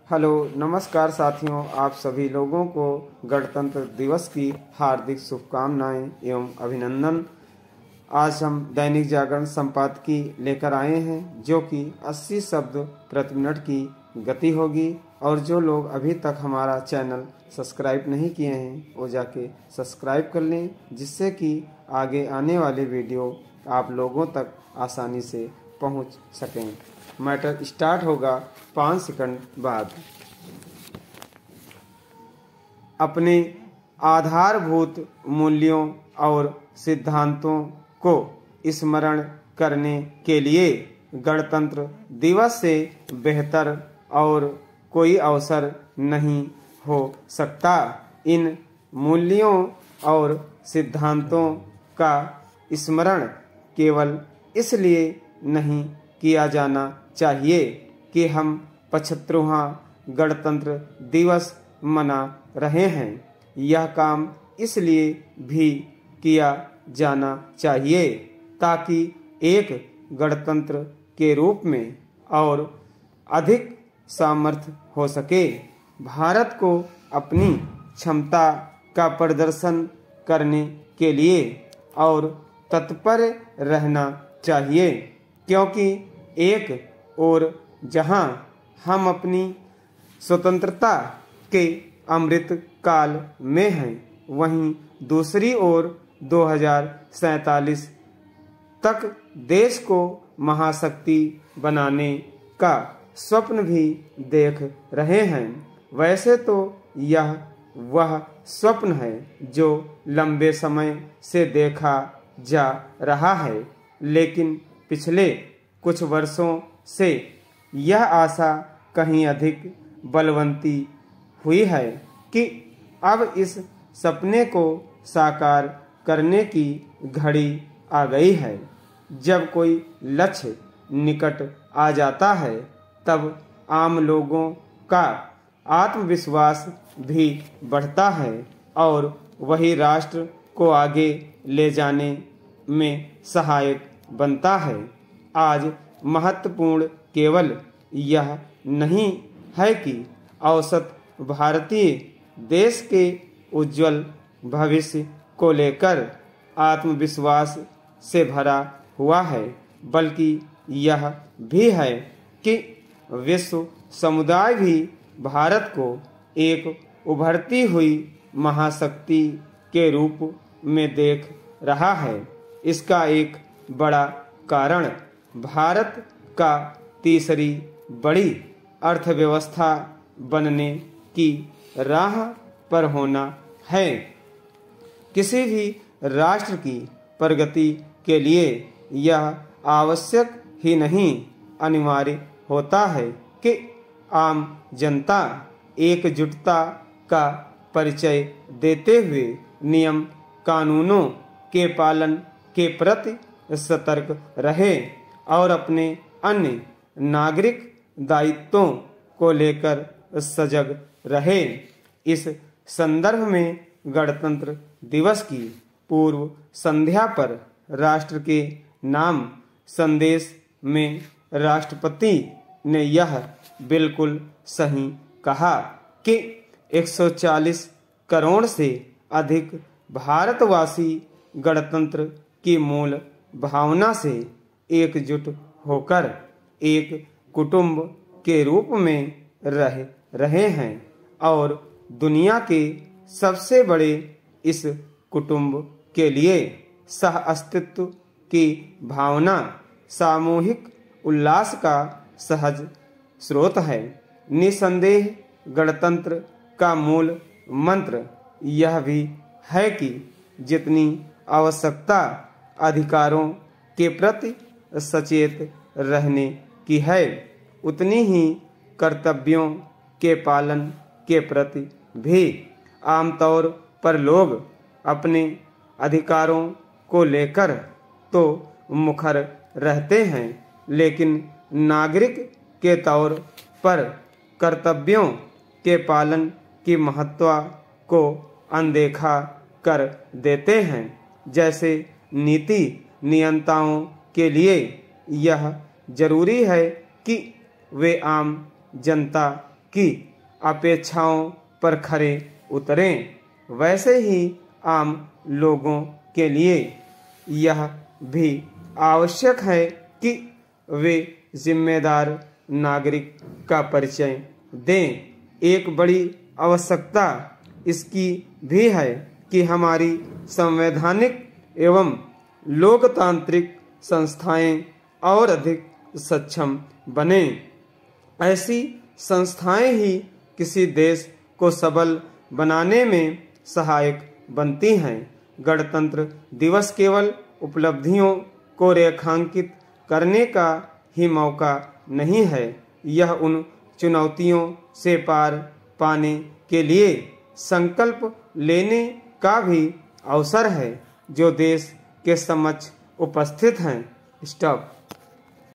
Hello नमस्कार साथियों, आप सभी लोगों को गणतंत्र दिवस की हार्दिक शुभकामनाएं एवं अभिनंदन। आज हम दैनिक जागरण संपादकीय लेकर आए हैं जो कि 80 शब्द प्रति मिनट की गति होगी। और जो लोग अभी तक हमारा चैनल सब्सक्राइब नहीं किए हैं वो जाके सब्सक्राइब कर लें, जिससे कि आगे आने वाले वीडियो आप लोगों तक आसानी से पहुंच सकें। मैटर स्टार्ट होगा 5 सेकंड बाद। अपने आधारभूत मूल्यों और सिद्धांतों को स्मरण करने के लिए गणतंत्र दिवस से बेहतर और कोई अवसर नहीं हो सकता। इन मूल्यों और सिद्धांतों का स्मरण केवल इसलिए नहीं किया जाना चाहिए कि हम 75वां गणतंत्र दिवस मना रहे हैं। यह काम इसलिए भी किया जाना चाहिए ताकि एक गणतंत्र के रूप में और अधिक सामर्थ्य हो सके। भारत को अपनी क्षमता का प्रदर्शन करने के लिए और तत्पर रहना चाहिए, क्योंकि एक ओर जहां हम अपनी स्वतंत्रता के अमृत काल में हैं, वहीं दूसरी ओर 2047 तक देश को महाशक्ति बनाने का स्वप्न भी देख रहे हैं। वैसे तो यह वह स्वप्न है जो लंबे समय से देखा जा रहा है, लेकिन पिछले कुछ वर्षों से यह आशा कहीं अधिक बलवंती हुई है कि अब इस सपने को साकार करने की घड़ी आ गई है। जब कोई लक्ष्य निकट आ जाता है तब आम लोगों का आत्मविश्वास भी बढ़ता है और वही राष्ट्र को आगे ले जाने में सहायक बनता है। आज महत्वपूर्ण केवल यह नहीं है कि औसत भारतीय देश के उज्जवल भविष्य को लेकर आत्मविश्वास से भरा हुआ है, बल्कि यह भी है कि विश्व समुदाय भी भारत को एक उभरती हुई महाशक्ति के रूप में देख रहा है। इसका एक बड़ा कारण भारत का तीसरी बड़ी अर्थव्यवस्था बनने की राह पर होना है। किसी भी राष्ट्र की प्रगति के लिए यह आवश्यक ही नहीं, अनिवार्य होता है कि आम जनता एकजुटता का परिचय देते हुए नियम कानूनों के पालन के प्रति सतर्क रहे और अपने अन्य नागरिक दायित्वों को लेकर सजग रहे। इस संदर्भ में गणतंत्र दिवस की पूर्व संध्या पर राष्ट्र के नाम संदेश में राष्ट्रपति ने यह बिल्कुल सही कहा कि 140 करोड़ से अधिक भारतवासी गणतंत्र की मूल भावना से एकजुट होकर एक कुटुंब के रूप में रह रहे हैं और दुनिया के सबसे बड़े इस कुटुंब के लिए सह अस्तित्व की भावना सामूहिक उल्लास का सहज स्रोत है। निसंदेह गणतंत्र का मूल मंत्र यह भी है कि जितनी आवश्यकता अधिकारों के प्रति सचेत रहने की है, उतनी ही कर्तव्यों के पालन के प्रति भी। आमतौर पर लोग अपने अधिकारों को लेकर तो मुखर रहते हैं, लेकिन नागरिक के तौर पर कर्तव्यों के पालन की महत्व को अनदेखा कर देते हैं। जैसे नीति नियंताओं के लिए यह जरूरी है कि वे आम जनता की अपेक्षाओं पर खरे उतरें। वैसे ही आम लोगों के लिए यह भी आवश्यक है कि वे जिम्मेदार नागरिक का परिचय दें। एक बड़ी आवश्यकता इसकी भी है कि हमारी संवैधानिक एवं लोकतांत्रिक संस्थाएं और अधिक सक्षम बने। ऐसी संस्थाएं ही किसी देश को सबल बनाने में सहायक बनती हैं। गणतंत्र दिवस केवल उपलब्धियों को रेखांकित करने का ही मौका नहीं है, यह उन चुनौतियों से पार पाने के लिए संकल्प लेने का भी अवसर है जो देश के समक्ष उपस्थित हैं। स्टॉप।